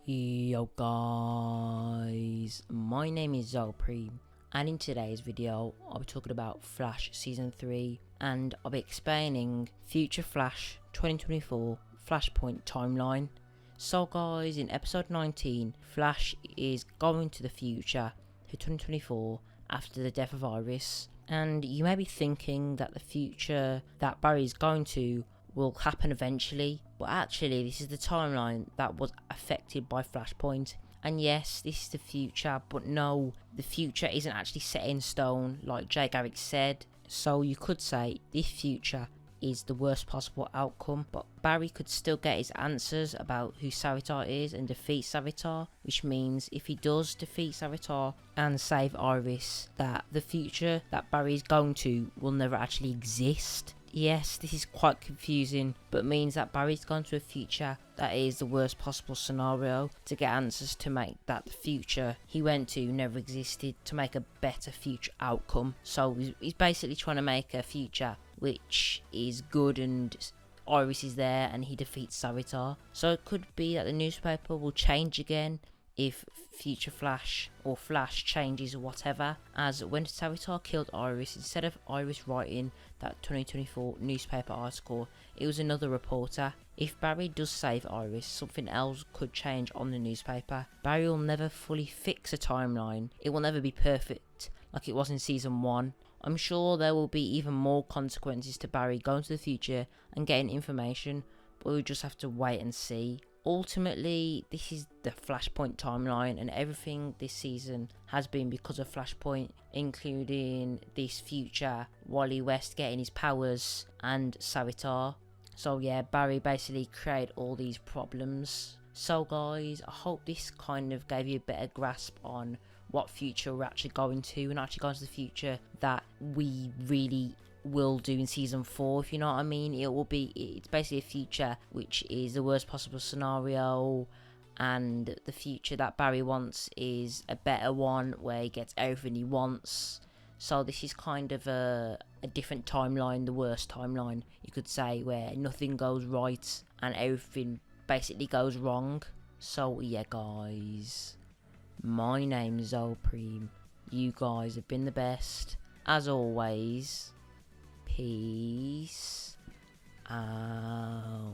Yo guys, my name is Zopreme, and in today's video I'll be talking about Flash Season 3 and I'll be explaining Future Flash 2024 Flashpoint timeline. So guys, in episode 19, Flash is going to the future to 2024 after the death of Iris, and you may be thinking that the future that Barry is going to will happen eventually, but actually this is the timeline that was affected by Flashpoint. And yes, this is the future, but no, the future isn't actually set in stone like Jay Garrick said. So you could say this future is the worst possible outcome, but Barry could still get his answers about who Savitar is and defeat Savitar, which means if he does defeat Savitar and save Iris, that the future that Barry is going to will never actually exist. Yes, this is quite confusing, but means that Barry's gone to a future that is the worst possible scenario to get answers to make that the future he went to never existed, to make a better future outcome. So he's basically trying to make a future which is good and Iris is there and he defeats Savitar. So it could be that the newspaper will change again if Future Flash or Flash changes or whatever, as when Savitar killed Iris, instead of Iris writing that 2024 newspaper article, it was another reporter. If Barry does save Iris, something else could change on the newspaper. Barry will never fully fix a timeline. It will never be perfect like it was in season 1. I'm sure there will be even more consequences to Barry going to the future and getting information, but we'll just have to wait and see. Ultimately, this is the Flashpoint timeline, and everything this season has been because of Flashpoint, including this future, Wally West getting his powers, and Savitar. So yeah, Barry basically created all these problems. So guys, I hope this kind of gave you a better grasp on what future we're actually going to, and actually going to the future that we really will do in season 4, if you know what I mean. It's basically a future which is the worst possible scenario, and the future that Barry wants is a better one where he gets everything he wants. So this is kind of a different timeline, the worst timeline you could say, where nothing goes right and everything basically goes wrong. So yeah guys, my name's Zopreme, you guys have been the best as always. Peace out.